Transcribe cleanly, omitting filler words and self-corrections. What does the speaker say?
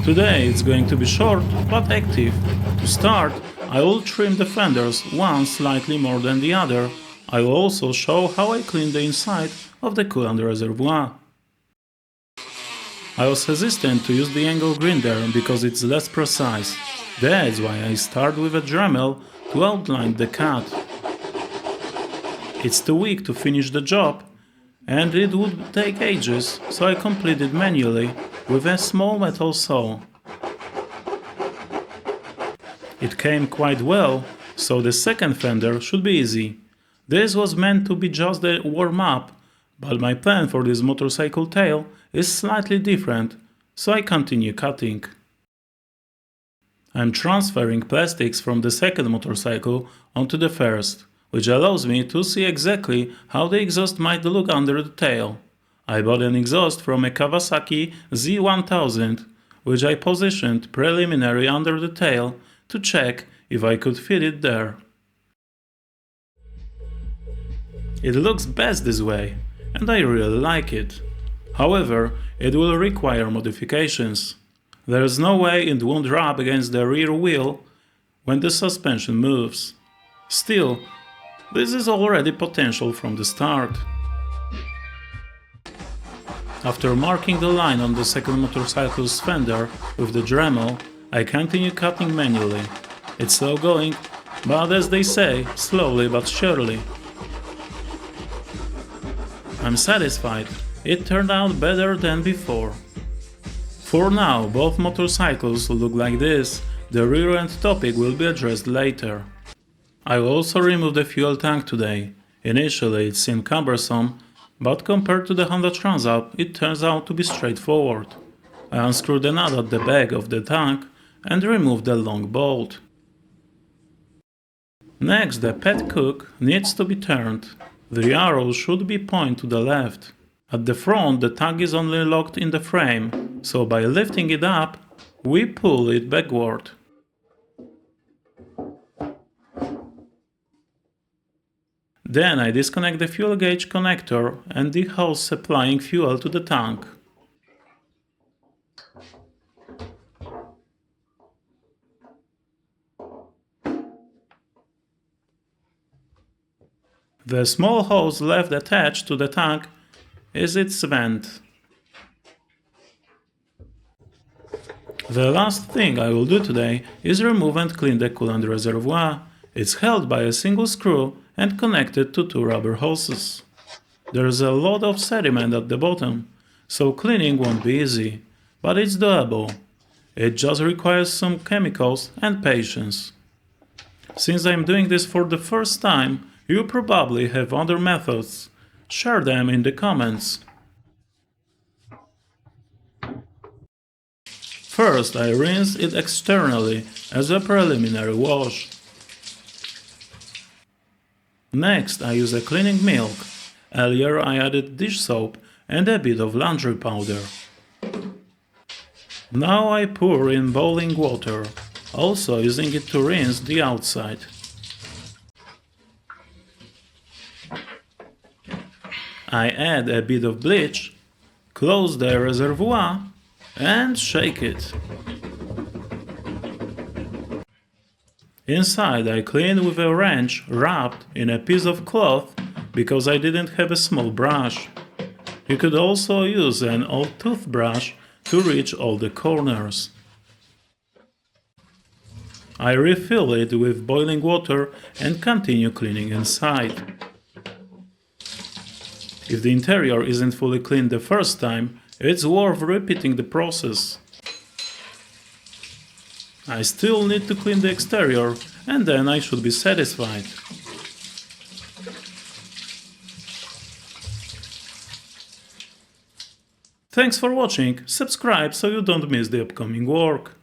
Today it's going to be short but active. To start, I will trim the fenders, one slightly more than the other. I will also show how I clean the inside of the coolant reservoir. I was hesitant to use the angle grinder because it's less precise. That's why I start with a Dremel to outline the cut. It's too weak to finish the job, and it would take ages, so I complete it manually with a small metal saw. It came quite well, so the second fender should be easy. This was meant to be just a warm-up, but my plan for this motorcycle tail is slightly different, so I continue cutting. I'm transferring plastics from the second motorcycle onto the first, which allows me to see exactly how the exhaust might look under the tail. I bought an exhaust from a Kawasaki Z1000, which I positioned preliminary under the tail to check if I could fit it there. It looks best this way, and I really like it. However, it will require modifications. There is no way it won't rub against the rear wheel when the suspension moves. Still, this is already potential from the start. After marking the line on the second motorcycle's fender with the Dremel, I continue cutting manually. It's slow going, but as they say, slowly but surely. I'm satisfied. It turned out better than before. For now, both motorcycles look like this. The rear end topic will be addressed later. I will also remove the fuel tank today. Initially it seemed cumbersome, but compared to the Honda Transalp, it turns out to be straightforward. I unscrewed the nut at the back of the tank and removed the long bolt. Next, the pet cook needs to be turned. The arrow should be pointed to the left. At the front, the tank is only locked in the frame, so by lifting it up, we pull it backward. Then I disconnect the fuel gauge connector and the hose supplying fuel to the tank. The small hose left attached to the tank is its vent. The last thing I will do today is remove and clean the coolant reservoir. It's held by a single screw and connected to two rubber hoses. There's a lot of sediment at the bottom, so cleaning won't be easy, but it's doable. It just requires some chemicals and patience. Since I'm doing this for the first time, you probably have other methods. Share them in the comments. First, I rinse it externally as a preliminary wash. Next, I use a cleaning milk. Earlier I added dish soap and a bit of laundry powder. Now I pour in boiling water, also using it to rinse the outside. I add a bit of bleach, close the reservoir and shake it. Inside I clean with a wrench wrapped in a piece of cloth because I didn't have a small brush. You could also use an old toothbrush to reach all the corners. I refill it with boiling water and continue cleaning inside. If the interior isn't fully cleaned the first time, it's worth repeating the process. I still need to clean the exterior, and then I should be satisfied. Thanks for watching, subscribe so you don't miss the upcoming work.